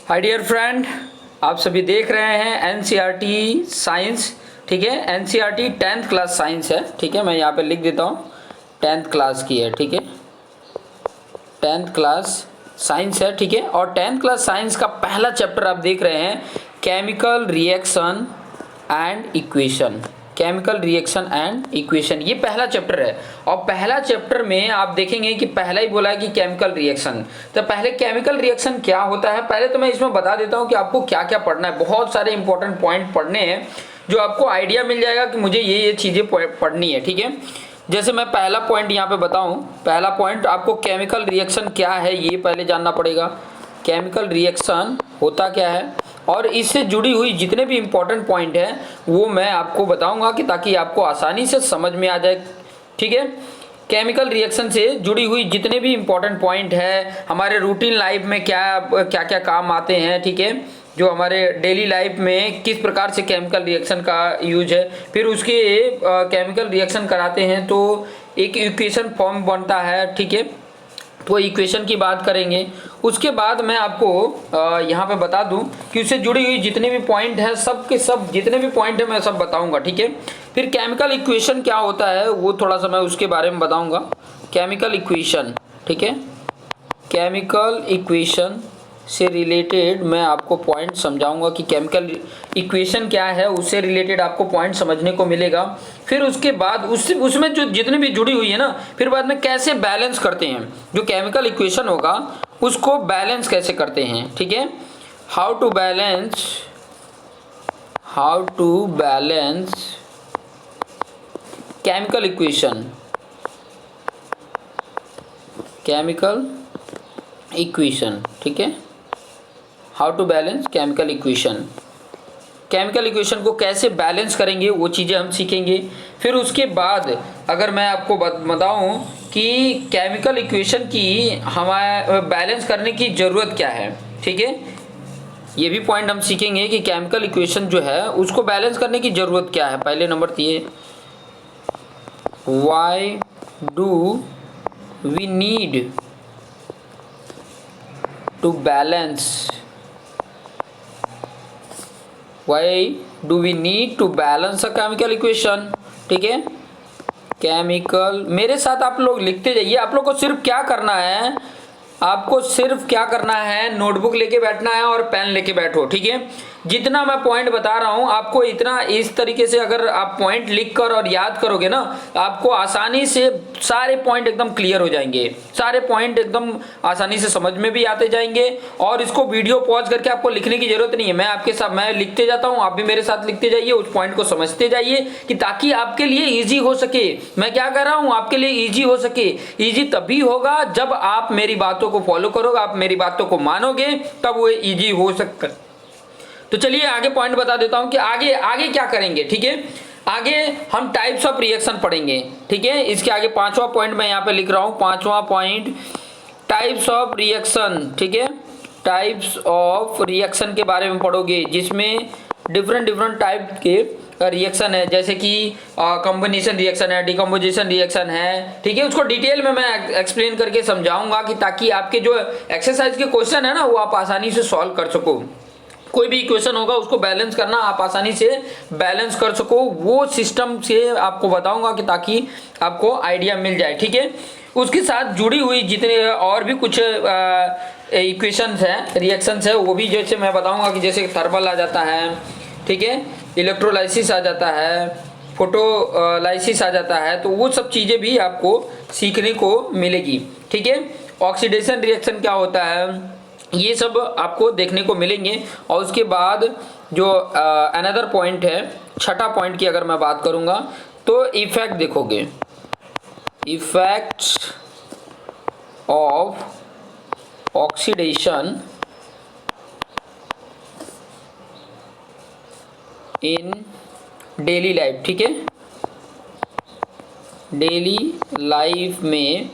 Hi dear friend, आप सभी देख रहे हैं एनसीईआरटी साइंस। ठीक है, एनसीईआरटी 10th क्लास साइंस है। ठीक है, मैं यहाँ पे लिख देता हूँ 10th क्लास की है। ठीक है, 10th क्लास साइंस है। ठीक है, और 10th क्लास साइंस का पहला चैप्टर आप देख रहे हैं chemical reaction and equation. Chemical reaction and equation, ये पहला चैप्टर है। और पहला चैप्टर में आप देखेंगे कि पहला ही बोला है कि केमिकल रिएक्शन। तो पहले केमिकल रिएक्शन क्या होता है, पहले तो मैं इसमें बता देता हूँ कि आपको क्या क्या पढ़ना है। बहुत सारे इंपॉर्टेंट पॉइंट पढ़ने हैं जो आपको आइडिया मिल जाएगा कि मुझे ये चीज़ें पढ़नी है। ठीक है, जैसे मैं पहला पॉइंट यहाँ पे बताऊँ, पहला पॉइंट आपको केमिकल रिएक्शन क्या है ये पहले जानना पड़ेगा। केमिकल रिएक्शन होता क्या है और इससे जुड़ी हुई जितने भी इम्पोर्टेंट पॉइंट हैं वो मैं आपको बताऊंगा कि ताकि आपको आसानी से समझ में आ जाए। ठीक है, केमिकल रिएक्शन से जुड़ी हुई जितने भी इम्पोर्टेंट पॉइंट है, हमारे रूटीन लाइफ में क्या क्या काम आते हैं। ठीक है, जो हमारे डेली लाइफ में किस प्रकार से केमिकल रिएक्शन का यूज है, फिर उसके केमिकल रिएक्शन कराते हैं तो एक इक्वेशन फॉर्म बनता है। ठीक है, तो इक्वेशन की बात करेंगे। उसके बाद मैं आपको यहाँ पे बता दूं कि उससे जुड़ी हुई जितने भी पॉइंट हैं सब के सब जितने भी पॉइंट हैं मैं सब बताऊंगा। ठीक है, फिर केमिकल इक्वेशन क्या होता है वो थोड़ा सा मैं उसके बारे में बताऊंगा। केमिकल इक्वेशन, ठीक है, केमिकल इक्वेशन से रिलेटेड मैं आपको पॉइंट समझाऊंगा कि केमिकल इक्वेशन क्या है, उससे रिलेटेड आपको पॉइंट समझने को मिलेगा। फिर उसके बाद उसमें जो जितनी भी जुड़ी हुई है ना, फिर बाद में कैसे बैलेंस करते हैं, जो केमिकल इक्वेशन होगा उसको बैलेंस कैसे करते हैं। ठीक है, how to balance chemical equation, ठीक है, how to balance chemical equation. Chemical equation को कैसे बैलेंस करेंगे वो चीज़ें हम सीखेंगे। फिर उसके बाद अगर मैं आपको बताऊं कि केमिकल इक्वेशन की हमारे बैलेंस करने की ज़रूरत क्या है। ठीक है, ये भी पॉइंट हम सीखेंगे कि केमिकल इक्वेशन जो है उसको बैलेंस करने की ज़रूरत क्या है। पहले नंबर ये, why do we need to balance, why do we need to balance a chemical equation। ठीक है, केमिकल, मेरे साथ आप लोग लिखते जाइए। आप लोग को सिर्फ क्या करना है, आपको सिर्फ क्या करना है, नोटबुक लेके बैठना है और पेन लेके बैठो। ठीक है, जितना मैं पॉइंट बता रहा हूं आपको इतना इस तरीके से अगर आप पॉइंट लिखकर और याद करोगे ना, आपको आसानी से सारे पॉइंट एकदम क्लियर हो जाएंगे, सारे पॉइंट एकदम आसानी से समझ में भी आते जाएंगे। और इसको वीडियो पॉज करके आपको लिखने की जरूरत नहीं है, मैं आपके साथ मैं लिखते जाता हूं, आप भी मेरे साथ लिखते जाइए, उस पॉइंट को समझते जाइए कि ताकि आपके लिए ईजी हो सके। मैं क्या कर रहा हूं, आपके लिए ईजी हो सके। ईजी तभी होगा जब आप मेरी बातों को फॉलो करोगे, आप मेरी बातों को मानोगे, तब वो ईजी हो सकता। तो चलिए आगे पॉइंट बता देता हूं कि आगे क्या करेंगे। ठीक है, आगे हम टाइप्स ऑफ रिएक्शन पढ़ेंगे। ठीक है, इसके आगे पांचवा पॉइंट मैं यहाँ पे लिख रहा हूं, पांचवा पॉइंट टाइप्स ऑफ रिएक्शन। ठीक है, टाइप्स ऑफ रिएक्शन के बारे में पढ़ोगे जिसमें डिफरेंट टाइप के रिएक्शन है, जैसे कि कॉम्बिनेशन रिएक्शन है, डिकम्पोजिशन रिएक्शन है। ठीक है, उसको डिटेल में मैं एक्सप्लेन करके समझाऊंगा कि ताकि आपके जो एक्सरसाइज के क्वेश्चन है ना वो आप आसानी से सॉल्व कर सको। कोई भी इक्वेशन होगा उसको बैलेंस करना आप आसानी से बैलेंस कर सको, वो सिस्टम से आपको बताऊंगा कि ताकि आपको आइडिया मिल जाए। ठीक है, उसके साथ जुड़ी हुई जितने और भी कुछ इक्वेशंस हैं, रिएक्शंस है, वो भी जैसे मैं बताऊंगा कि जैसे थर्मल आ जाता है, ठीक है, इलेक्ट्रोलाइसिस आ जाता है, फोटोलाइसिस आ जाता है, तो वो सब चीज़ें भी आपको सीखने को मिलेगी। ठीक है, ऑक्सीडेशन रिएक्शन क्या होता है, ये सब आपको देखने को मिलेंगे। और उसके बाद जो अनदर पॉइंट है, छठा पॉइंट की अगर मैं बात करूंगा तो इफेक्ट देखोगे, effects of oxidation in daily life. ठीक है, डेली लाइफ में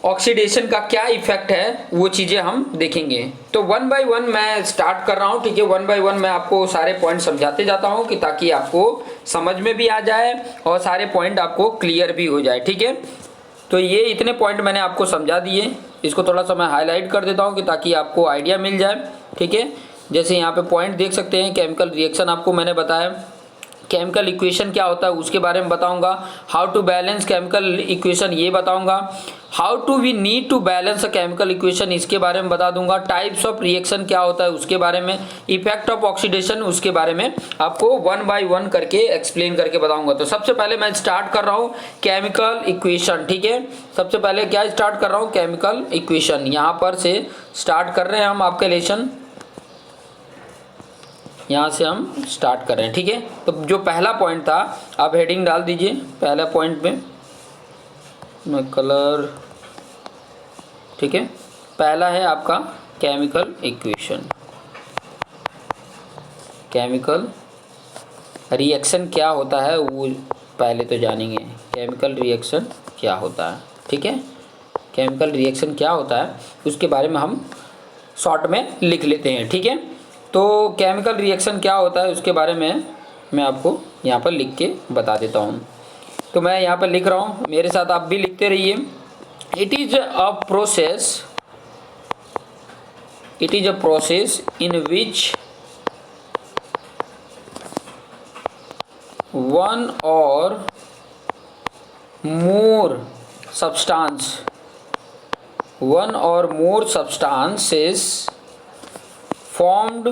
ऑक्सीडेशन का क्या इफेक्ट है वो चीज़ें हम देखेंगे। तो वन बाय वन मैं स्टार्ट कर रहा हूँ। ठीक है, वन बाय वन मैं आपको सारे पॉइंट समझाते जाता हूँ कि ताकि आपको समझ में भी आ जाए और सारे पॉइंट आपको क्लियर भी हो जाए। ठीक है, तो ये इतने पॉइंट मैंने आपको समझा दिए। इसको थोड़ा सा मैं हाईलाइट कर देता हूँ कि ताकि आपको आइडिया मिल जाए, ठीक है। जैसे यहाँ पे पॉइंट देख सकते हैं, केमिकल रिएक्शन आपको मैंने बताया, केमिकल इक्वेशन क्या होता है उसके बारे में बताऊंगा, how to balance chemical equation ये बताऊंगा, how to we need to balance a chemical equation इसके बारे में बता दूंगा, टाइप्स ऑफ रिएक्शन क्या होता है उसके बारे में, इफेक्ट ऑफ ऑक्सीडेशन उसके बारे में आपको 1 बाय 1 करके एक्सप्लेन करके बताऊंगा। तो सबसे पहले मैं स्टार्ट कर रहा हूँ केमिकल इक्वेशन, ठीक है। सबसे पहले क्या स्टार्ट कर रहा हूँ, केमिकल इक्वेशन। यहाँ पर से स्टार्ट कर रहे हैं हम आपके लेसन, यहाँ से हम स्टार्ट कर रहे हैं, ठीक है। तो जो पहला पॉइंट था आप हेडिंग डाल दीजिए, पहला पॉइंट में मैं कलर, ठीक है। पहला है आपका केमिकल इक्वेशन। केमिकल रिएक्शन क्या होता है वो पहले तो जानेंगे, केमिकल रिएक्शन क्या होता है, ठीक है। केमिकल रिएक्शन क्या होता है उसके बारे में हम शॉर्ट में लिख लेते हैं, ठीक है। तो केमिकल रिएक्शन क्या होता है उसके बारे में मैं आपको यहाँ पर लिख के बता देता हूँ। तो मैं यहाँ पर लिख रहा हूँ, मेरे साथ आप भी लिखते रहिए। It is a process in which one और मोर substances formed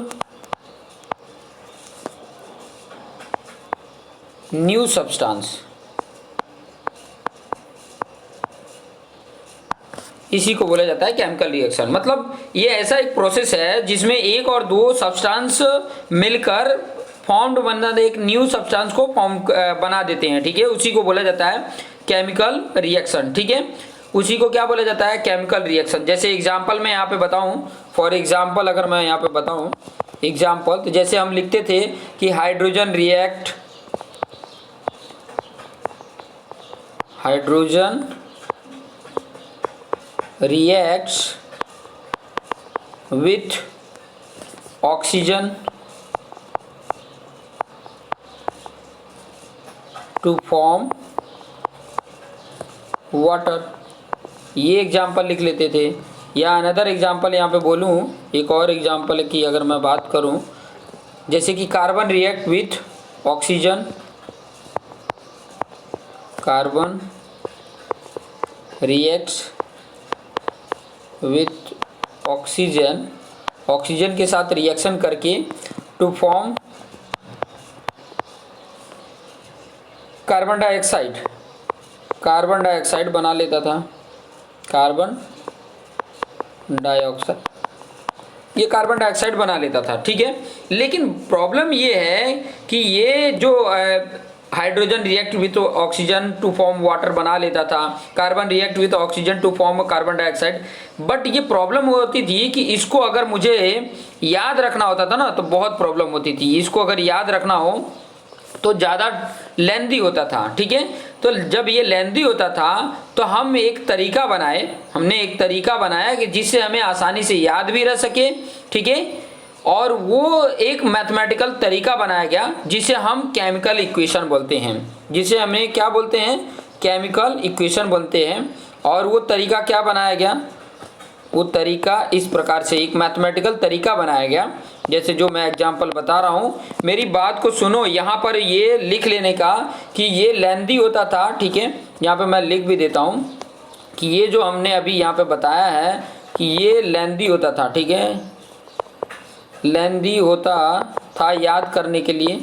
new substance। इसी को बोला जाता है केमिकल रिएक्शन। मतलब ये ऐसा एक प्रोसेस है जिसमें एक और दो सब्सटेंस मिलकर फॉर्म्ड बना एक न्यू सब्सटेंस को फॉर्म बना देते हैं, ठीक है। उसी को बोला जाता है केमिकल रिएक्शन, ठीक है। उसी को क्या बोला जाता है, केमिकल रिएक्शन। जैसे एग्जांपल मैं यहाँ पे बताऊँ, फॉर एग्जांपल अगर मैं यहाँ पे बताऊँ एग्जांपल, तो जैसे हम लिखते थे कि hydrogen reacts with oxygen to form water, ये एग्जाम्पल लिख लेते थे। या अनदर एग्जाम्पल यहाँ पे बोलूँ, एक और एग्जाम्पल की अगर मैं बात करूँ, जैसे कि carbon react with oxygen, carbon reacts with oxygen, oxygen के साथ रिएक्शन करके टू फॉर्म कार्बन डाइऑक्साइड बना लेता था, कार्बन डाइऑक्साइड, ये कार्बन डाइऑक्साइड बना लेता था, ठीक है। लेकिन प्रॉब्लम ये है कि ये जो hydrogen react with oxygen to form water बना लेता था, carbon react with oxygen to form carbon dioxide, but ये प्रॉब्लम होती थी कि इसको अगर मुझे याद रखना होता था ना तो बहुत प्रॉब्लम होती थी। इसको अगर याद रखना हो तो ज़्यादा लेंदी होता था, ठीक है। तो जब ये लेंदी होता था तो हमने एक तरीका बनाया कि जिससे हमें आसानी से याद भी रह सके, ठीक है। और वो एक मैथमेटिकल तरीका बनाया गया जिसे हम केमिकल इक्वेशन बोलते हैं, जिसे हमें क्या बोलते हैं, केमिकल इक्वेशन बोलते हैं। और वो तरीका क्या बनाया गया, वो तरीका इस प्रकार से एक मैथमेटिकल तरीका बनाया गया, जैसे जो मैं एग्जांपल बता रहा हूँ, मेरी बात को सुनो। यहाँ पर ये लिख लेने का कि ये लेंदी होता था, ठीक है। यहाँ पे मैं लिख भी देता हूँ कि ये जो हमने अभी यहाँ पे बताया है कि ये लेंदी होता था, ठीक है, लेंदी होता था याद करने के लिए,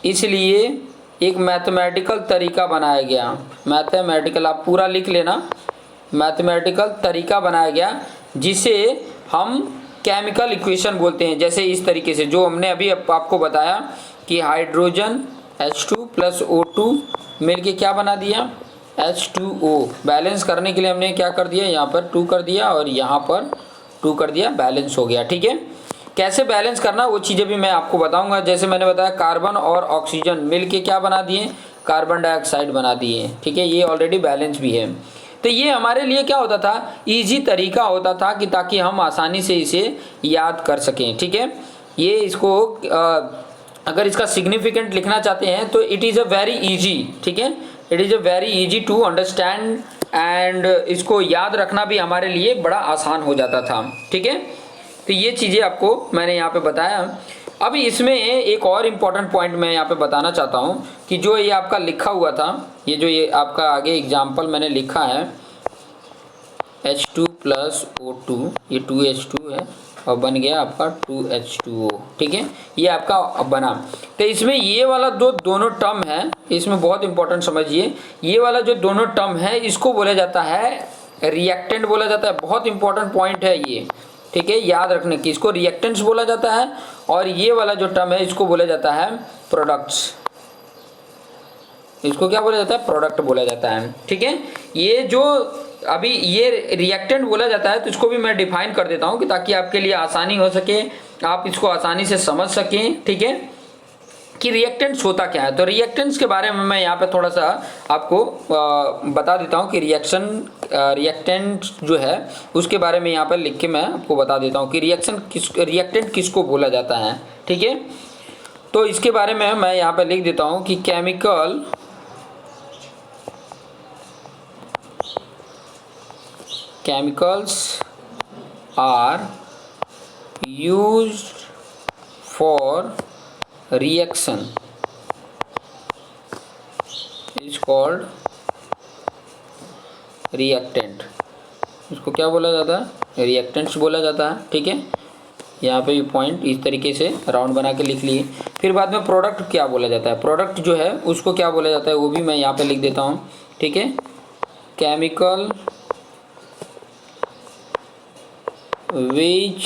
इसलिए एक मैथमेटिकल तरीका बनाया गया। मैथमेटिकल आप पूरा लिख लेना, मैथमेटिकल तरीका बनाया गया जिसे हम केमिकल इक्वेशन बोलते हैं। जैसे इस तरीके से जो हमने अभी आपको बताया कि हाइड्रोजन H2 प्लस O2 मिलके क्या बना दिया, H2O। बैलेंस करने के लिए हमने क्या कर दिया, यहाँ पर 2 कर दिया और यहाँ पर 2 कर दिया, बैलेंस हो गया, ठीक है। कैसे बैलेंस करना वो चीज़ें भी मैं आपको बताऊंगा। जैसे मैंने बताया कार्बन और ऑक्सीजन मिलके क्या बना दिए, कार्बन डाइऑक्साइड बना दिए, ठीक है। ये ऑलरेडी बैलेंस भी है। तो ये हमारे लिए क्या होता था, इजी तरीका होता था कि ताकि हम आसानी से इसे याद कर सकें, ठीक है। ये इसको अगर इसका सिग्निफिकेंट लिखना चाहते हैं तो it is a very easy, ठीक है, it is a very easy to understand and इसको याद रखना भी हमारे लिए बड़ा आसान हो जाता था। ठीक है, तो ये चीज़ें आपको मैंने यहाँ पे बताया। अभी इसमें एक और इम्पॉर्टेंट पॉइंट मैं यहाँ पे बताना चाहता हूँ कि जो ये आपका लिखा हुआ था, ये आपका आगे एग्जाम्पल मैंने लिखा है H2 + O2, ये 2H2 है और बन गया आपका 2H2O। ठीक है, ये आपका बना। तो इसमें ये वाला जो दोनों टर्म है, इसमें बहुत इंपॉर्टेंट समझिए, ये वाला जो दोनों टर्म है इसको बोला जाता है रिएक्टेंट बोला जाता है। बहुत इंपॉर्टेंट पॉइंट है ये, ठीक है, याद रखने की। इसको रिएक्टेंट्स बोला जाता है और ये वाला जो टर्म है इसको बोला जाता है प्रोडक्ट्स। इसको क्या बोला जाता है? प्रोडक्ट बोला जाता है। ठीक है, ये जो अभी ये रिएक्टेंट बोला जाता है तो इसको भी मैं डिफाइन कर देता हूँ कि ताकि आपके लिए आसानी हो सके, आप इसको आसानी से समझ सकें। ठीक है, कि रिएक्टेंट्स होता क्या है। तो रिएक्टेंट्स के बारे में मैं यहाँ पे थोड़ा सा आपको बता देता हूँ कि रिएक्टेंट जो है उसके बारे में यहाँ पर लिख के मैं आपको बता देता हूँ कि रिएक्टेंट किसको बोला जाता है। ठीक है, तो इसके बारे में मैं यहाँ पर लिख देता हूँ कि chemicals are used for reaction is called reactant। इसको क्या बोला जाता है? रिएक्टेंट्स बोला जाता है। ठीक है, यहाँ पे भी पॉइंट इस तरीके से राउंड बना के लिख लिए। फिर बाद में प्रोडक्ट क्या बोला जाता है, प्रोडक्ट जो है उसको क्या बोला जाता है वो भी मैं यहाँ पे लिख देता हूँ। ठीक है, chemical which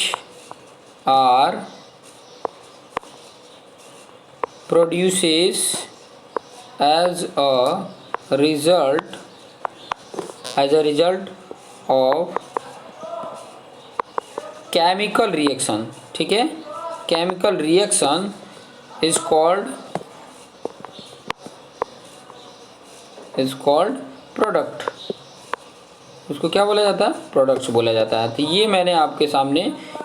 are produces as a result of chemical reaction। ठीक है, chemical reaction is called product। उसको क्या बोला जाता है? प्रोडक्ट्स बोला जाता है। तो ये मैंने आपके सामने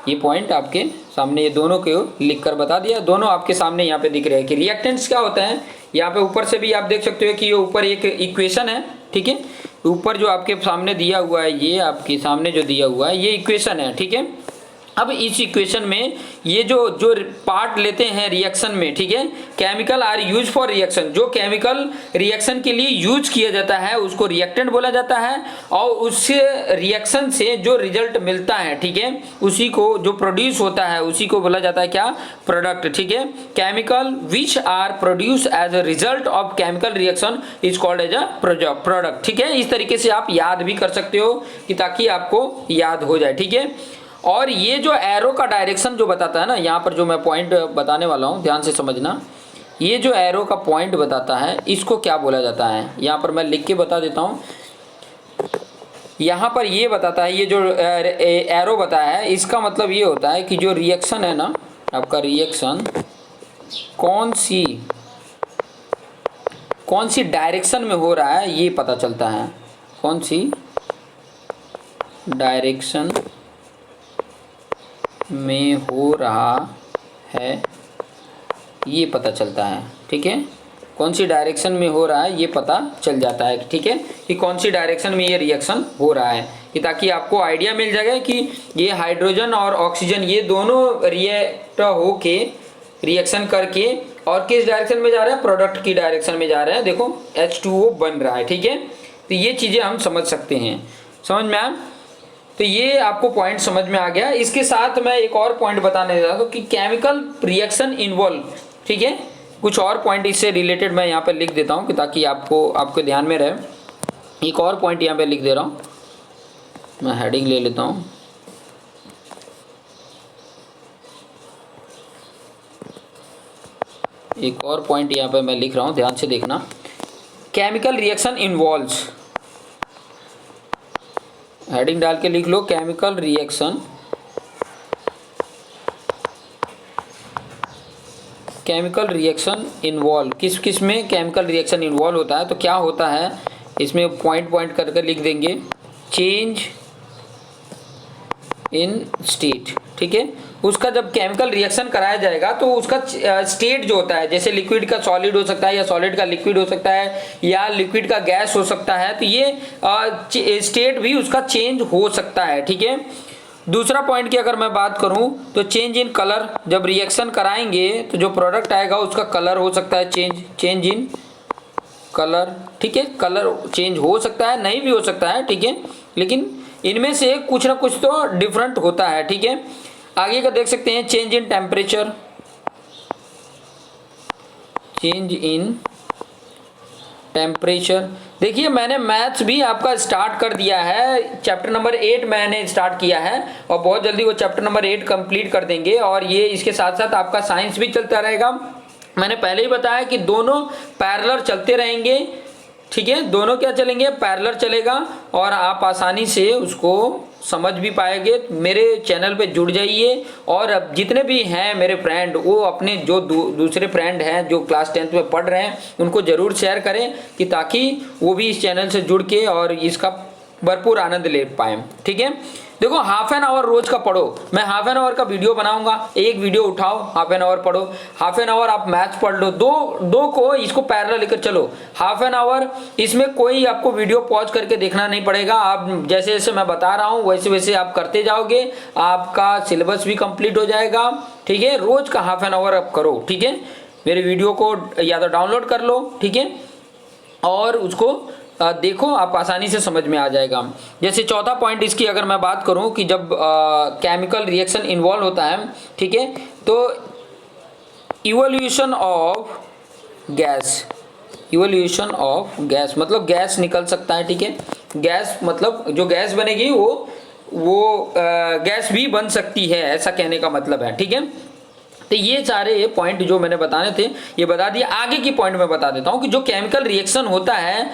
ये पॉइंट आपके सामने ये दोनों को लिख कर बता दिया। दोनों आपके सामने यहाँ पे दिख रहे हैं कि रिएक्टेंट्स क्या होता है। यहाँ पे ऊपर से भी आप देख सकते हो कि ये ऊपर एक इक्वेशन है। ठीक है, ऊपर जो आपके सामने दिया हुआ है, ये आपके सामने जो दिया हुआ है ये इक्वेशन है। ठीक है, अब इस इक्वेशन में ये जो पार्ट लेते हैं रिएक्शन में, ठीक है, chemical are use for reaction, जो केमिकल रिएक्शन के लिए यूज किया जाता है उसको रिएक्टेंट बोला जाता है। और उससे रिएक्शन से जो रिजल्ट मिलता है, ठीक है, उसी को जो प्रोड्यूस होता है उसी को बोला जाता है क्या? प्रोडक्ट। ठीक है, chemical which are produce as a result of chemical reaction is called as a product. ठीक है, इस तरीके से आप याद भी कर सकते हो कि ताकि आपको याद हो जाए। ठीक है, और ये जो एरो का डायरेक्शन जो बताता है ना, यहाँ पर जो मैं पॉइंट बताने वाला हूँ ध्यान से समझना, ये जो एरो का पॉइंट बताता है इसको क्या बोला जाता है, यहाँ पर मैं लिख के बता देता हूँ। यहाँ पर ये बताता है, ये जो एरो बताया है इसका मतलब ये होता है कि जो रिएक्शन है ना आपका, रिएक्शन कौन सी डायरेक्शन में हो रहा है ये पता चलता है। कौन सी डायरेक्शन में हो रहा है ये पता चलता है। ठीक है, कौन सी डायरेक्शन में हो रहा है ये पता चल जाता है। ठीक है, कि कौन सी डायरेक्शन में ये रिएक्शन हो रहा है, कि ताकि आपको आइडिया मिल जाएगा कि ये हाइड्रोजन और ऑक्सीजन ये दोनों रिएक्ट होके रिएक्शन करके और किस डायरेक्शन में जा रहे हैं? प्रोडक्ट की डायरेक्शन में जा रहे हैं। देखो H2O बन रहा है। ठीक है, तो ये चीज़ें हम समझ सकते हैं। समझ में आया? तो ये आपको पॉइंट समझ में आ गया। इसके साथ मैं एक और पॉइंट बताने जा रहा हूँ कि केमिकल रिएक्शन इन्वॉल्व। ठीक है, कुछ और पॉइंट इससे रिलेटेड मैं यहाँ पर लिख देता हूँ कि ताकि आपको ध्यान में रहे। एक और पॉइंट यहाँ पे लिख दे रहा हूँ, मैं हेडिंग ले लेता हूँ। एक और पॉइंट यहाँ पे मैं लिख रहा हूँ, ध्यान से देखना। केमिकल रिएक्शन इन्वॉल्व्स, हेडिंग डाल के लिख लो, केमिकल रिएक्शन इन्वॉल्व। किस किस में केमिकल रिएक्शन इन्वॉल्व होता है? तो क्या होता है इसमें पॉइंट करके लिख देंगे। चेंज इन स्टेट, ठीक है। उसका जब केमिकल रिएक्शन कराया जाएगा तो उसका स्टेट जो होता है, जैसे लिक्विड का सॉलिड हो सकता है या सॉलिड का लिक्विड हो सकता है या लिक्विड का गैस हो सकता है, तो ये स्टेट भी उसका चेंज हो सकता है, ठीक है। दूसरा पॉइंट की अगर मैं बात करूं तो चेंज इन कलर, जब रिएक्शन कराएंगे तो जो प्रोडक्ट आएगा उसका कलर हो सकता है चेंज इन कलर, ठीक है। कलर चेंज हो सकता है, नहीं भी हो सकता है, ठीक है, लेकिन इनमें से कुछ ना कुछ तो डिफरेंट होता है, ठीक है। आगे का देख सकते हैं change in temperature, change in temperature. देखिए मैंने मैथ्स भी आपका स्टार्ट कर दिया है, चैप्टर नंबर 8 मैंने स्टार्ट किया है और बहुत जल्दी वो चैप्टर नंबर 8 कंप्लीट कर देंगे और ये इसके साथ साथ आपका साइंस भी चलता रहेगा। मैंने पहले ही बताया कि दोनों पैरेलल चलते रहेंगे, ठीक है, दोनों क्या चलेंगे, पैरेलल चलेगा और आप आसानी से उसको समझ भी पाएंगे। मेरे चैनल पे जुड़ जाइए और अब जितने भी हैं मेरे फ्रेंड, वो अपने जो दूसरे फ्रेंड हैं जो क्लास 10th में पढ़ रहे हैं उनको ज़रूर शेयर करें कि ताकि वो भी इस चैनल से जुड़ के और इसका भरपूर आनंद ले पाएँ, ठीक है। देखो हाफ एन आवर रोज का पढ़ो, मैं हाफ एन आवर का वीडियो बनाऊंगा, एक वीडियो उठाओ, हाफ एन आवर पढ़ो, हाफ एन आवर आप मैथ्स पढ़ लो, दो को इसको पैरेलल लेकर चलो, हाफ एन आवर। इसमें कोई आपको वीडियो पॉज करके देखना नहीं पड़ेगा, आप जैसे जैसे मैं बता रहा हूँ वैसे वैसे आप करते जाओगे, आपका सिलेबस भी कंप्लीट हो जाएगा, ठीक है। रोज का हाफ एन आवर आप करो, ठीक है। मेरे वीडियो को या तो डाउनलोड कर लो, ठीक है, और उसको देखो, आप आसानी से समझ में आ जाएगा। जैसे चौथा पॉइंट इसकी अगर मैं बात करूं कि जब केमिकल रिएक्शन इन्वॉल्व होता है, ठीक है, तो evolution of gas, evolution of gas मतलब गैस निकल सकता है, ठीक है। गैस मतलब जो गैस बनेगी वो गैस भी बन सकती है, ऐसा कहने का मतलब है, ठीक है। तो ये सारे पॉइंट जो मैंने बताने थे ये बता दिए। आगे की पॉइंट मैं बता देता हूँ कि जो केमिकल रिएक्शन होता है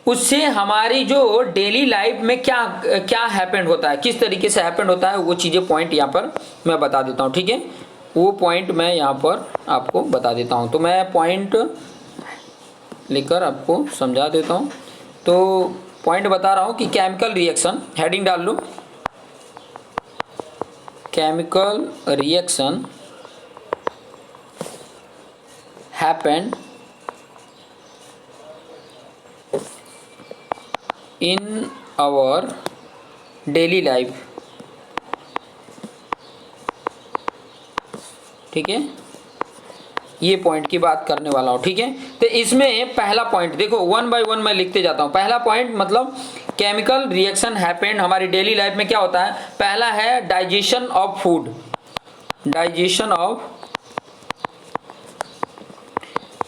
उससे हमारी जो डेली लाइफ में क्या क्या हैपेंड होता है, किस तरीके से हैपेंड होता है, वो चीज़ें पॉइंट यहाँ पर मैं बता देता हूँ, ठीक है। वो पॉइंट मैं यहाँ पर आपको बता देता हूँ, तो मैं पॉइंट लेकर आपको समझा देता हूँ। तो पॉइंट बता रहा हूँ कि केमिकल रिएक्शन, हेडिंग डाल लो, chemical reaction happened in our daily life, ठीक है। ये पॉइंट की बात करने वाला हूँ, ठीक है। तो इसमें पहला पॉइंट देखो, 1 बाय 1 मैं लिखते जाता हूँ। पहला पॉइंट मतलब केमिकल रिएक्शन हैपेंड हमारी डेली लाइफ में क्या होता है। पहला है digestion of food, digestion of,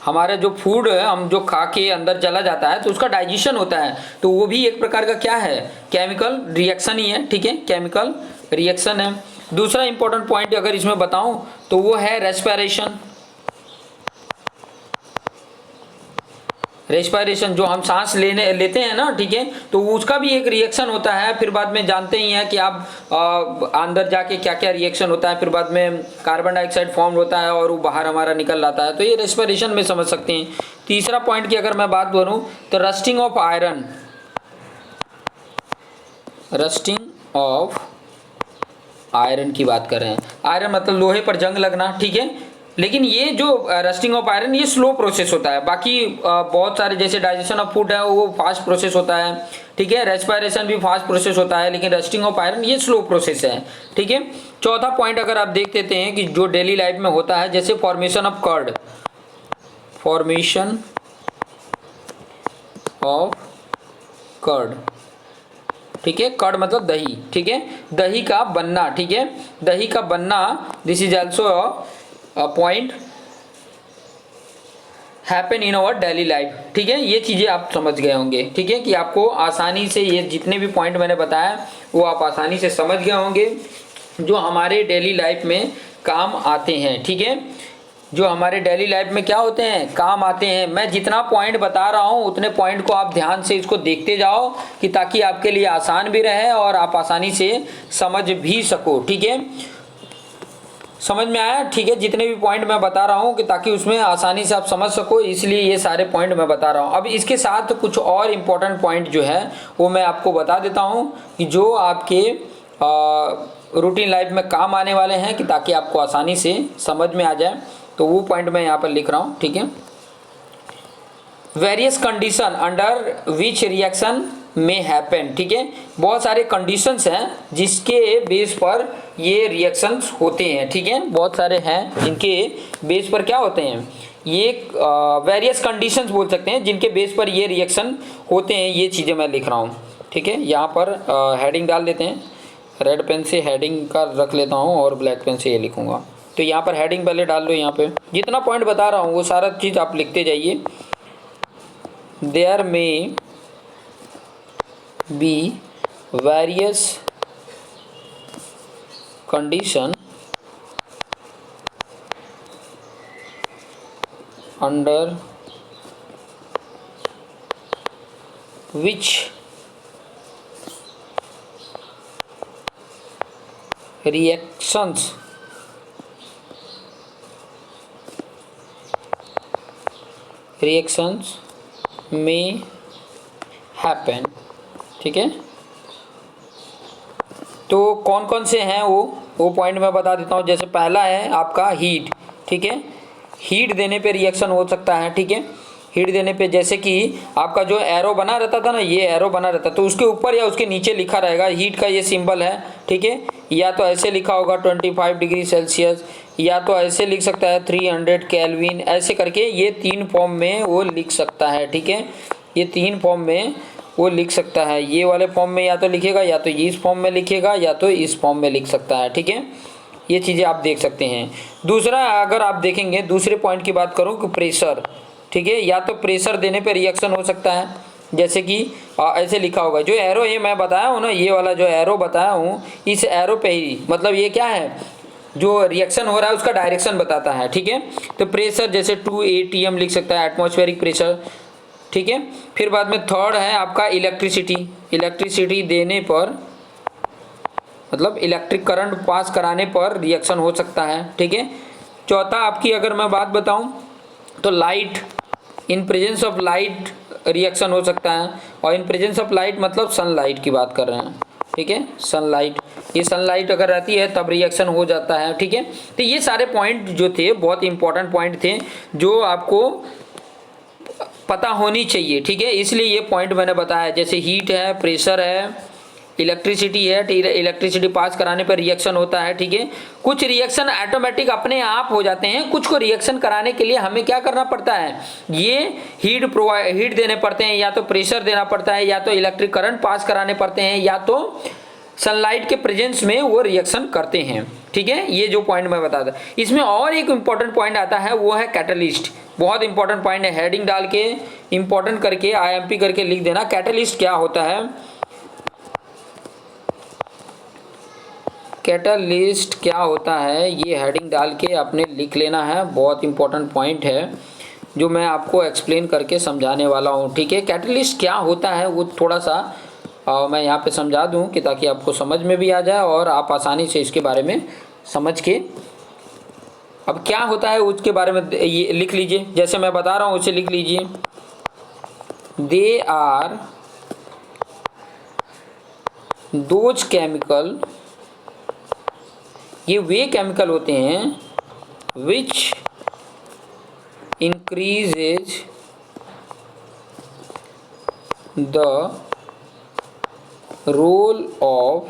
हमारा जो फूड है हम जो खा के अंदर चला जाता है तो उसका डाइजेशन होता है, तो वो भी एक प्रकार का क्या है, केमिकल रिएक्शन ही है, ठीक है, केमिकल रिएक्शन है। दूसरा इंपॉर्टेंट पॉइंट अगर इसमें बताऊं तो वो है रेस्पिरेशन, रेस्पिरेशन जो हम सांस लेते हैं ना, ठीक है, तो उसका भी एक रिएक्शन होता है। फिर बाद में जानते ही हैं कि आप अंदर जाके क्या क्या रिएक्शन होता है, फिर बाद में कार्बन डाइऑक्साइड फॉर्म होता है और वो बाहर हमारा निकल आता है, तो ये रेस्पिरेशन में समझ सकते हैं। तीसरा पॉइंट की अगर मैं बात करूं तो rusting of iron, rusting of iron की बात कर रहे हैं। आयरन मतलब लोहे पर जंग लगना, ठीक है, लेकिन ये जो रस्टिंग ऑफ आयरन ये स्लो प्रोसेस होता है। बाकी बहुत सारे जैसे डाइजेशन ऑफ फूड है वो फास्ट प्रोसेस होता है, ठीक है, रेस्पिरेशन भी फास्ट प्रोसेस होता है, लेकिन रस्टिंग ऑफ आयरन ये स्लो प्रोसेस है, ठीक है। चौथा पॉइंट अगर आप देख लेते हैं कि जो डेली लाइफ में होता है, जैसे formation of curd, formation of curd, ठीक है, कर्ड मतलब दही, ठीक है, दही का बनना, ठीक है, दही का बनना, this is also point happen in our daily life, ठीक है। ये चीज़ें आप समझ गए होंगे, ठीक है, कि आपको आसानी से ये जितने भी पॉइंट मैंने बताया वो आप आसानी से समझ गए होंगे जो हमारे डेली लाइफ में काम आते हैं, ठीक है, जो हमारे डेली लाइफ में क्या होते हैं, काम आते हैं। मैं जितना पॉइंट बता रहा हूँ उतने पॉइंट को आप ध्यान से इसको देखते जाओ कि ताकि आपके लिए आसान भी रहे और आप आसानी से समझ भी सको, ठीक है। समझ में आया, ठीक है, जितने भी पॉइंट मैं बता रहा हूँ कि ताकि उसमें आसानी से आप समझ सको, इसलिए ये सारे पॉइंट मैं बता रहा हूँ। अब इसके साथ कुछ और इम्पोर्टेंट पॉइंट जो है वो मैं आपको बता देता हूँ कि जो आपके रूटीन लाइफ में काम आने वाले हैं कि ताकि आपको आसानी से समझ में आ जाए, तो वो पॉइंट मैं यहाँ पर लिख रहा हूँ, ठीक है। Various condition under which reaction में हैपन, ठीक है। बहुत सारे कंडीशंस हैं जिसके बेस पर ये रिएक्शंस होते हैं, ठीक है। बहुत सारे हैं जिनके बेस पर क्या होते हैं, ये वेरियस कंडीशंस बोल सकते हैं जिनके बेस पर ये रिएक्शन होते हैं। ये चीज़ें मैं लिख रहा हूँ, ठीक है। यहाँ पर हेडिंग डाल देते हैं, रेड पेन से हेडिंग का रख लेता हूँ और ब्लैक पेन से ये लिखूँगा। तो यहाँ पर हेडिंग पहले डाल दो। यहाँ पे जितना पॉइंट बता रहा हूँ वो सारा चीज़ आप लिखते जाइए। देयर में be various condition under which reactions may happen, ठीक है। तो कौन कौन से हैं वो पॉइंट मैं बता देता हूँ। जैसे पहला है आपका हीट, ठीक है। हीट देने पे रिएक्शन हो सकता है, ठीक है। हीट देने पे जैसे कि आपका जो एरो बना रहता था ना, ये एरो बना रहता, तो उसके ऊपर या उसके नीचे लिखा रहेगा हीट का ये सिंबल है, ठीक है। या तो ऐसे लिखा होगा 25 डिग्री सेल्सियस, या तो ऐसे लिख सकता है 300 केल्विन, ऐसे करके ये 3 फॉर्म में वो लिख सकता है, ठीक है। ये 3 फॉर्म में वो लिख सकता है। ये वाले फॉर्म में या तो लिखेगा, या तो इस फॉर्म में लिखेगा, या तो इस फॉर्म में लिख सकता है, ठीक है। ये चीज़ें आप देख सकते हैं। दूसरा, अगर आप देखेंगे दूसरे पॉइंट की बात करूँ कि प्रेशर, ठीक है। या तो प्रेशर देने पे रिएक्शन हो सकता है, जैसे कि ऐसे लिखा होगा। जो एरो ये मैं बताया हूँ ना, ये वाला जो एरो बताया हूँ, इस एरो पे ही मतलब ये क्या है, जो रिएक्शन हो रहा है उसका डायरेक्शन बताता है, ठीक है। तो प्रेशर जैसे 2 atm लिख सकता है, एटमॉस्फेरिक प्रेशर, ठीक है। फिर बाद में थर्ड है आपका इलेक्ट्रिसिटी। इलेक्ट्रिसिटी देने पर मतलब इलेक्ट्रिक करंट पास कराने पर रिएक्शन हो सकता है, ठीक है। चौथा आपकी अगर मैं बात बताऊं तो light, in presence of light reaction हो सकता है। और इन प्रेजेंस ऑफ लाइट मतलब सनलाइट की बात कर रहे हैं, ठीक है। सनलाइट, ये सनलाइट अगर रहती है तब रिएक्शन हो जाता है, ठीक है। तो ये सारे पॉइंट जो थे बहुत इंपॉर्टेंट पॉइंट थे जो आपको पता होनी चाहिए, ठीक है। इसलिए ये पॉइंट मैंने बताया। जैसे हीट है, प्रेशर है, इलेक्ट्रिसिटी है, इलेक्ट्रिसिटी पास कराने पर रिएक्शन होता है, ठीक है। कुछ रिएक्शन ऑटोमेटिक अपने आप हो जाते हैं, कुछ को रिएक्शन कराने के लिए हमें क्या करना पड़ता है, ये हीट देने पड़ते हैं, या तो प्रेशर देना पड़ता है, या तो इलेक्ट्रिक करंट पास कराने पड़ते हैं, या तो सनलाइट के प्रेजेंस में वो रिएक्शन करते हैं, ठीक है। ये जो पॉइंट मैं बता था। इसमें और एक इम्पॉर्टेंट पॉइंट आता है, वो है कैटलिस्ट। बहुत इंपॉर्टेंट पॉइंट है, हेडिंग डाल के इंपॉर्टेंट करके IMP करके लिख देना। कैटलिस्ट क्या होता है, कैटलिस्ट क्या होता है, ये हेडिंग डाल के आपने लिख लेना है। बहुत इंपॉर्टेंट पॉइंट है जो मैं आपको एक्सप्लेन करके समझाने वाला हूँ, ठीक है। कैटलिस्ट क्या होता है वो थोड़ा सा मैं यहाँ पे समझा दूँ कि ताकि आपको समझ में भी आ जाए और आप आसानी से इसके बारे में समझ के, अब क्या होता है उसके बारे में ये लिख लीजिए। जैसे मैं बता रहा हूँ उसे लिख लीजिए। दे आर दोज केमिकल, ये वे केमिकल होते हैं which increases the role of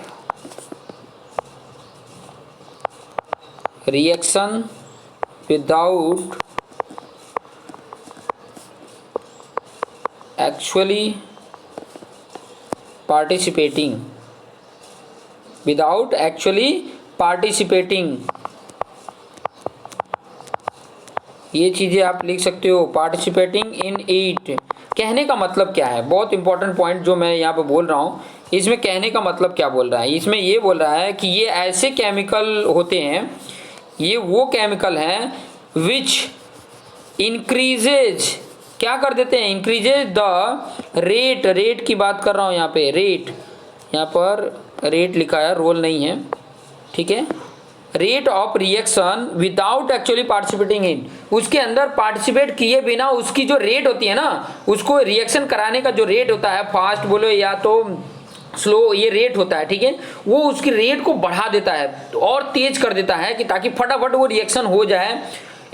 reaction without actually participating, without actually participating. ये चीज़ें आप लिख सकते हो, पार्टिसिपेटिंग इन इट। कहने का मतलब क्या है, बहुत इंपॉर्टेंट पॉइंट जो मैं यहाँ पे बोल रहा हूँ, इसमें कहने का मतलब क्या बोल रहा है। इसमें ये बोल रहा है कि ये ऐसे केमिकल होते हैं, ये वो केमिकल हैं विच इंक्रीजेज, क्या कर देते हैं, इंक्रीजेज द रेट, रेट की बात कर रहा हूँ यहाँ पे, रेट, यहाँ पर रेट लिखा है, रोल नहीं है, ठीक है। Rate of reaction without actually participating in, उसके अंदर पार्टिसिपेट किए बिना उसकी जो रेट होती है ना, उसको रिएक्शन कराने का जो रेट होता है, फास्ट बोलो या तो स्लो ये रेट होता है, ठीक है, वो उसकी रेट को बढ़ा देता है और तेज कर देता है कि ताकि फटाफट वो रिएक्शन हो जाए।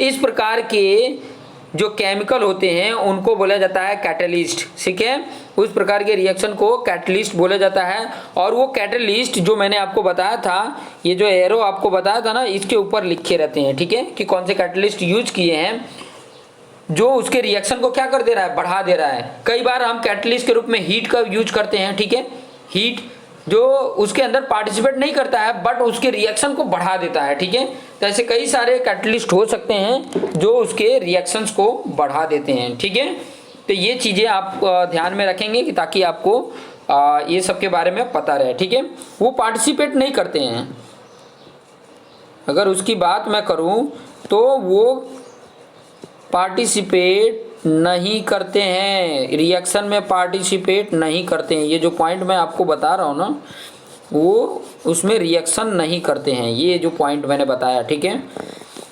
इस प्रकार के जो केमिकल होते हैं उनको बोला जाता है कैटलिस्ट, ठीक है। उस प्रकार के रिएक्शन को कैटलिस्ट बोला जाता है। और वो कैटलिस्ट जो मैंने आपको बताया था, ये जो एरो आपको बताया था ना, इसके ऊपर लिखे रहते हैं, ठीक है, कि कौन से कैटलिस्ट यूज किए हैं जो उसके रिएक्शन को क्या कर दे रहा है, बढ़ा दे रहा है। कई बार हम कैटलिस्ट के रूप में हीट का यूज करते हैं, ठीक है, हीट जो उसके अंदर पार्टिसिपेट नहीं करता है बट उसके रिएक्शन को बढ़ा देता है, ठीक है। तो ऐसे कई सारे कैटलिस्ट हो सकते हैं जो उसके रिएक्शंस को बढ़ा देते हैं, ठीक है। तो ये चीज़ें आप ध्यान में रखेंगे कि ताकि आपको ये सब के बारे में पता रहे, ठीक है। वो पार्टिसिपेट नहीं करते हैं। अगर उसकी बात मैं करूं तो वो पार्टिसिपेट नहीं करते हैं, रिएक्शन में पार्टिसिपेट नहीं करते हैं। ये जो पॉइंट मैं आपको बता रहा हूँ ना, वो उसमें रिएक्शन नहीं करते हैं, ये जो पॉइंट मैंने बताया, ठीक है।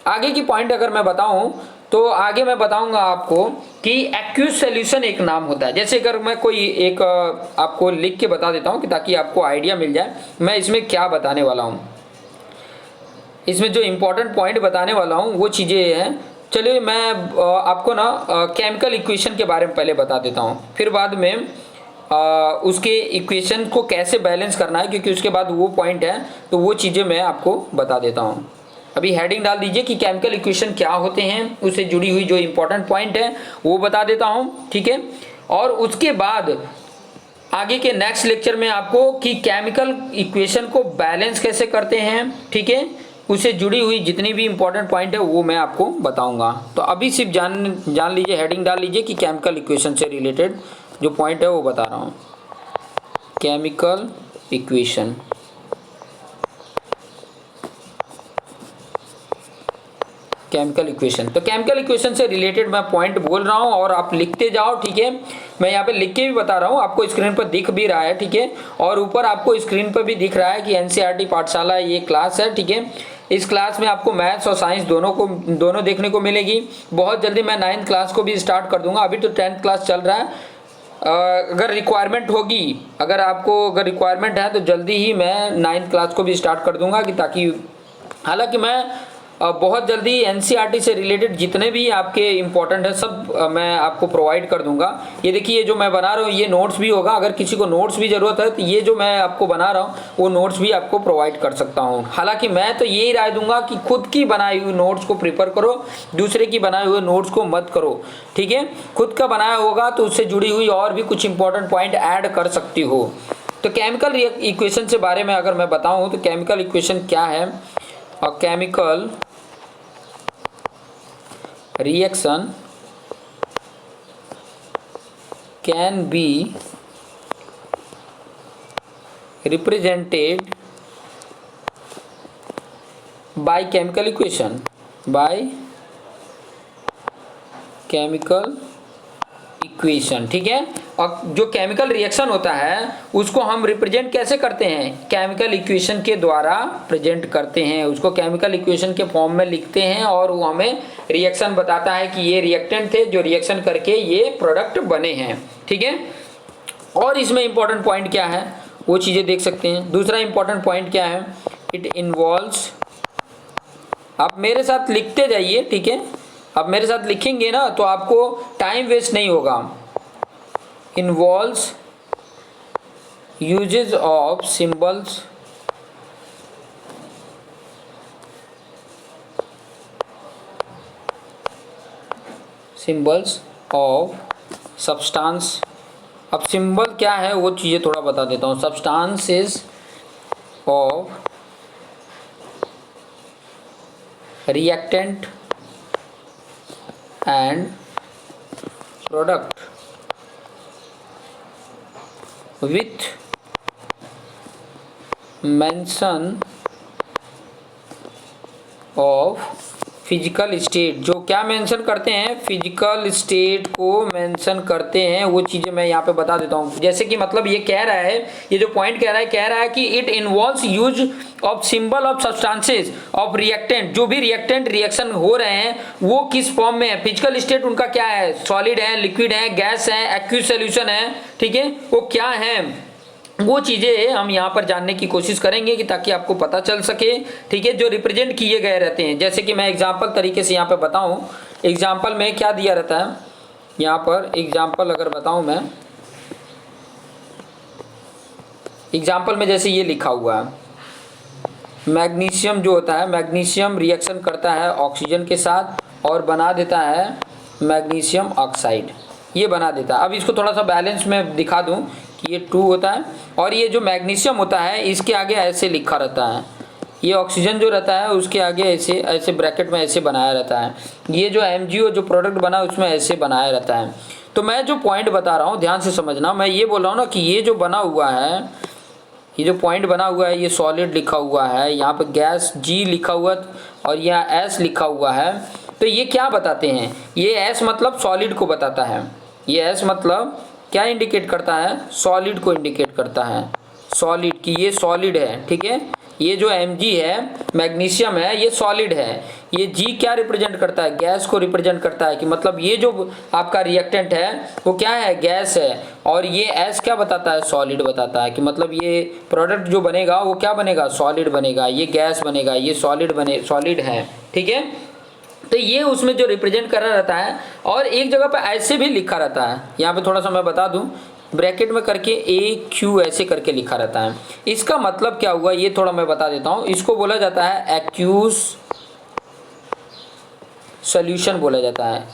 आगे की पॉइंट अगर मैं बताऊं तो आगे मैं बताऊंगा आपको कि एक्यूज सॉल्यूशन एक नाम होता है। जैसे अगर मैं कोई एक आपको लिख के बता देता हूं कि ताकि आपको आइडिया मिल जाए मैं इसमें क्या बताने वाला हूं। इसमें जो इम्पोर्टेंट पॉइंट बताने वाला हूं वो चीज़ें हैं। चलिए मैं आपको ना केमिकल इक्वेशन के बारे में पहले बता देता हूं, फिर बाद में उसके इक्वेशन को कैसे बैलेंस करना है, क्योंकि उसके बाद वो पॉइंट है तो वो चीज़ें मैं आपको बता देता हूँ। अभी हेडिंग डाल दीजिए कि केमिकल इक्वेशन क्या होते हैं, उससे जुड़ी हुई जो इम्पोर्टेंट पॉइंट है वो बता देता हूँ, ठीक है। और उसके बाद आगे के नेक्स्ट लेक्चर में आपको कि केमिकल इक्वेशन को बैलेंस कैसे करते हैं, ठीक है, उससे जुड़ी हुई जितनी भी इंपॉर्टेंट पॉइंट है वो मैं आपको बताऊंगा। तो अभी सिर्फ जान लीजिए, हेडिंग डाल लीजिए कि केमिकल इक्वेशन से रिलेटेड जो पॉइंट है वो बता रहा हूँ। केमिकल इक्वेशन, केमिकल इक्वेशन, तो केमिकल इक्वेशन से रिलेटेड मैं पॉइंट बोल रहा हूँ और आप लिखते जाओ, ठीक है। मैं यहाँ पे लिख के भी बता रहा हूँ, आपको स्क्रीन पर दिख भी रहा है, ठीक है। और ऊपर आपको स्क्रीन पर भी दिख रहा है कि एनसीईआरटी पाठशाला ये क्लास है, ठीक है। इस क्लास में आपको मैथ्स और साइंस दोनों देखने को मिलेगी। बहुत जल्दी मैं 9th क्लास को भी स्टार्ट कर दूंगा, अभी तो 10th क्लास चल रहा है। अगर रिक्वायरमेंट होगी, अगर आपको अगर रिक्वायरमेंट है तो जल्दी ही मैं 9th क्लास को भी स्टार्ट कर दूंगा कि ताकि, हालांकि मैं बहुत जल्दी एनसीईआरटी से रिलेटेड जितने भी आपके इम्पोर्टेंट है सब मैं आपको प्रोवाइड कर दूंगा। ये देखिए ये जो मैं बना रहा हूँ ये नोट्स भी होगा, अगर किसी को नोट्स भी ज़रूरत है तो ये जो मैं आपको बना रहा हूँ वो नोट्स भी आपको प्रोवाइड कर सकता हूँ। हालांकि मैं तो यही राय दूंगा कि खुद की बनाई हुई नोट्स को प्रिफर करो, दूसरे की बनाए हुए नोट्स को मत करो, ठीक है। खुद का बनाया होगा तो उससे जुड़ी हुई और भी कुछ इंपॉर्टेंट पॉइंट ऐड कर सकती हो। तो केमिकल इक्वेशन से बारे में अगर मैं बताऊँ तो केमिकल इक्वेशन क्या है, और chemical reaction can be represented by chemical equation, ठीक है। और जो केमिकल रिएक्शन होता है उसको हम रिप्रेजेंट कैसे करते हैं, केमिकल इक्वेशन के द्वारा प्रेजेंट करते हैं, उसको केमिकल इक्वेशन के फॉर्म में लिखते हैं और वो हमें रिएक्शन बताता है कि ये रिएक्टेंट थे जो रिएक्शन करके ये प्रोडक्ट बने हैं, ठीक है। और इसमें इंपॉर्टेंट पॉइंट क्या है वो चीज़ें देख सकते हैं। दूसरा इंपॉर्टेंट पॉइंट क्या है, इट इन्वॉल्व्स, आप मेरे साथ लिखते जाइए, ठीक है। आप मेरे साथ लिखेंगे ना तो आपको टाइम वेस्ट नहीं होगा। involves uses of symbols, of substance। अब सिंबल क्या है वो चीज़ें थोड़ा बता देता हूँ। substances of reactant and product with mention of physical state, जो क्या मेंशन करते हैं, फिजिकल स्टेट को मेंशन करते हैं, वो चीज़ें मैं यहाँ पे बता देता हूँ। जैसे कि मतलब ये कह रहा है, ये जो पॉइंट कह रहा है कि it involves use of symbol of substances of reactant, जो भी रिएक्टेंट रिएक्शन हो रहे हैं वो किस फॉर्म में है, फिजिकल स्टेट उनका क्या है, सॉलिड है, लिक्विड है, गैस है, एक्यूज सॉल्यूशन है, ठीक है, वो क्या है वो चीज़ें हम यहाँ पर जानने की कोशिश करेंगे कि ताकि आपको पता चल सके, ठीक है, जो रिप्रेजेंट किए गए रहते हैं। जैसे कि मैं एग्जाम्पल तरीके से यहाँ पर बताऊँ, एग्जाम्पल में क्या दिया रहता है, यहाँ पर एग्जाम्पल अगर बताऊँ मैं, एग्जाम्पल में जैसे ये लिखा हुआ है, मैग्नीशियम जो होता है, मैग्नीशियम रिएक्शन करता है ऑक्सीजन के साथ और बना देता है मैग्नीशियम ऑक्साइड, ये बना देता है। अब इसको थोड़ा सा बैलेंस में दिखा दूं कि ये 2 होता है और ये जो मैग्नीशियम होता है इसके आगे ऐसे लिखा रहता है, ये ऑक्सीजन जो रहता है उसके आगे ऐसे ऐसे ब्रैकेट में ऐसे बनाया रहता है, ये जो MgO जो प्रोडक्ट बना उसमें ऐसे बनाया रहता है। तो मैं जो पॉइंट बता रहा हूँ ध्यान से समझना, मैं ये बोल रहा हूँ ना कि ये जो बना हुआ है, ये जो पॉइंट बना हुआ है, ये सॉलिड लिखा हुआ है, यहाँ पे गैस G लिखा हुआ और यहाँ S लिखा हुआ है। तो ये क्या बताते हैं, ये S मतलब सॉलिड को बताता है, ये S मतलब क्या इंडिकेट करता है, सॉलिड को इंडिकेट करता है, सॉलिड की ये सॉलिड है, ठीक है। ये जो Mg है, मैग्नीशियम है, ये सॉलिड है। ये G क्या रिप्रेजेंट करता है, गैस को रिप्रेजेंट करता है कि मतलब ये जो आपका रिएक्टेंट है वो क्या है, गैस है। और ये S क्या बताता है, सॉलिड बताता है कि मतलब ये प्रोडक्ट जो बनेगा वो क्या बनेगा, सॉलिड बनेगा, ये गैस बनेगा, ये सॉलिड है, ठीक है। तो ये उसमें जो रिप्रेजेंट कर रहा रहता है। और एक जगह पे ऐसे भी लिखा रहता है, यहाँ पे थोड़ा सा मैं बता दूं, ब्रैकेट में करके AQ ऐसे करके लिखा रहता है। इसका मतलब क्या हुआ ये थोड़ा मैं बता देता हूँ। इसको बोला जाता है एक्यूज सोल्यूशन बोला जाता है।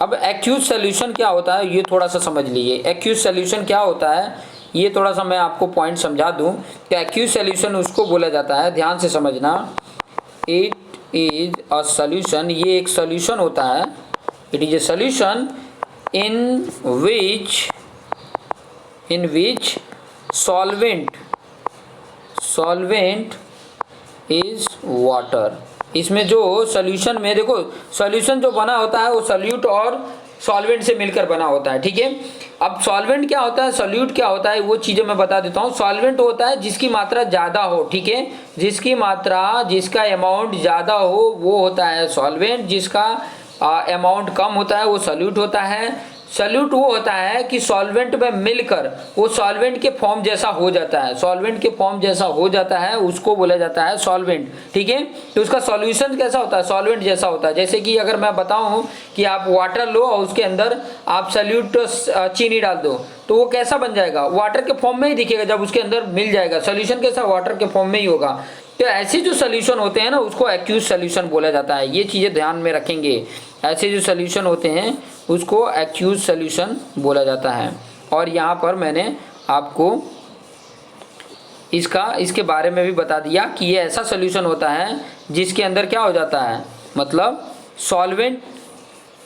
अब एक्यूज सोल्यूशन क्या होता है ये थोड़ा सा समझ लीजिए। एक्यूज सोल्यूशन क्या होता है ये थोड़ा सा मैं आपको पॉइंट समझा दूँ कि एक्यूज सोल्यूशन उसको बोला जाता है, ध्यान से समझना। इट इज अ सोल्यूशन, ये एक सोल्यूशन होता है। It is a solution in which solvent is water. इसमें जो सोल्यूशन में देखो, सोल्यूशन जो बना होता है वो सोल्यूट और सॉल्वेंट से मिलकर बना होता है, ठीक है। अब सॉल्वेंट क्या होता है, सोल्यूट क्या होता है, वो चीज़ें मैं बता देता हूँ। सॉल्वेंट होता है जिसकी मात्रा ज़्यादा हो, ठीक है, जिसकी मात्रा, जिसका अमाउंट ज़्यादा हो वो होता है सॉल्वेंट, जिसका अमाउंट कम होता है वो सोल्यूट होता है। सोल्यूट वो होता है कि सॉल्वेंट में मिलकर वो सॉल्वेंट के फॉर्म जैसा हो जाता है, सॉल्वेंट के फॉर्म जैसा हो जाता है, उसको बोला जाता है सॉल्वेंट, ठीक है। तो उसका सॉल्यूशन कैसा होता है, सॉल्वेंट जैसा होता है। जैसे कि अगर मैं बताऊं कि आप वाटर लो और उसके अंदर आप सोल्यूट चीनी डाल दो तो वो कैसा बन जाएगा, वाटर के फॉर्म में ही दिखेगा जब उसके अंदर मिल जाएगा। सोल्यूशन कैसा, वाटर के फॉर्म में ही होगा। तो ऐसे जो सोल्यूशन होते हैं ना उसको एक्यूज सोल्यूशन बोला जाता है। ये चीज़ें ध्यान में रखेंगे, ऐसे जो सोल्यूशन होते हैं उसको एक्यूज सोल्यूशन बोला जाता है। और यहाँ पर मैंने आपको इसके बारे में भी बता दिया कि ये ऐसा सोल्यूशन होता है जिसके अंदर क्या हो जाता है, मतलब सॉल्वेंट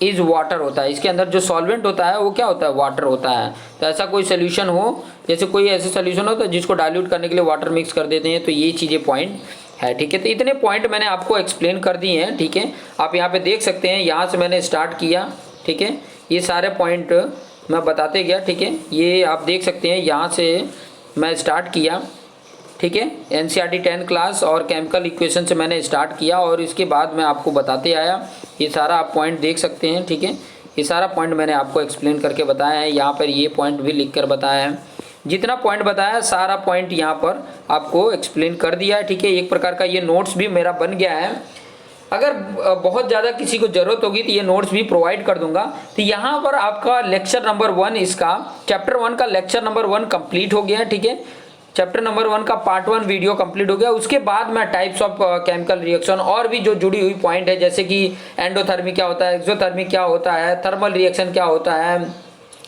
इज वाटर होता है। इसके अंदर जो सॉल्वेंट होता है वो क्या होता है, वाटर होता है। तो ऐसा कोई सोल्यूशन हो, जैसे कोई ऐसे सोल्यूशन हो तो जिसको डाइल्यूट करने के लिए वाटर मिक्स कर देते हैं, तो ये चीज़ें पॉइंट है, ठीक है। तो इतने पॉइंट मैंने आपको एक्सप्लेन कर दिए हैं, ठीक है। आप यहाँ पे देख सकते हैं, यहाँ से मैंने स्टार्ट किया, ठीक है, ये सारे पॉइंट मैं बताते गया, ठीक है। ये आप देख सकते हैं यहाँ से मैं स्टार्ट किया, ठीक है, NCERT 10 क्लास और केमिकल इक्वेशन से मैंने स्टार्ट किया और इसके बाद मैं आपको बताते आया। ये सारा आप पॉइंट देख सकते हैं, ठीक है। ये सारा पॉइंट मैंने आपको एक्सप्लेन करके बताया है, यहाँ पर ये पॉइंट भी लिख कर बताया है। जितना पॉइंट बताया सारा पॉइंट यहाँ पर आपको एक्सप्लेन कर दिया है, ठीक है। एक प्रकार का ये नोट्स भी मेरा बन गया है। अगर बहुत ज़्यादा किसी को ज़रूरत होगी तो ये नोट्स भी प्रोवाइड कर दूंगा। तो यहाँ पर आपका लेक्चर नंबर 1, इसका चैप्टर 1 का लेक्चर नंबर 1 कंप्लीट हो गया, ठीक है। चैप्टर नंबर 1 का पार्ट 1 वीडियो कंप्लीट हो गया। उसके बाद मैं टाइप्स ऑफ केमिकल रिएक्शन और भी जो जुड़ी हुई पॉइंट है, जैसे कि एंडोथर्मिक क्या होता है, एक्सोथर्मिक क्या होता है, थर्मल रिएक्शन क्या होता है,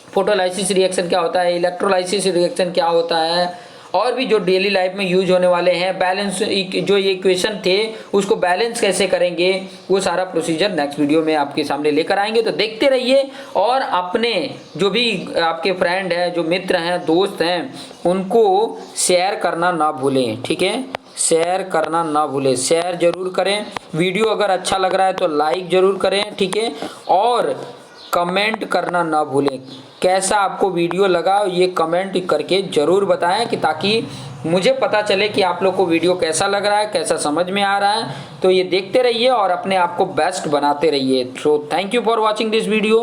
फोटोलाइसिस रिएक्शन क्या होता है, इलेक्ट्रोलाइसिस रिएक्शन क्या होता है, और भी जो डेली लाइफ में यूज होने वाले हैं, बैलेंस जो ये इक्वेशन थे उसको बैलेंस कैसे करेंगे, वो सारा प्रोसीजर नेक्स्ट वीडियो में आपके सामने लेकर आएंगे। तो देखते रहिए और अपने जो भी आपके फ्रेंड हैं, जो मित्र हैं, दोस्त हैं, उनको शेयर करना ना भूलें, ठीक है। शेयर करना ना भूलें, शेयर जरूर करें। वीडियो अगर अच्छा लग रहा है तो लाइक जरूर करें, ठीक है। और कमेंट करना ना भूलें, कैसा आपको वीडियो लगा ये कमेंट करके ज़रूर बताएं कि ताकि मुझे पता चले कि आप लोग को वीडियो कैसा लग रहा है, कैसा समझ में आ रहा है। तो ये देखते रहिए और अपने आप को बेस्ट बनाते रहिए। So thank you for watching this video.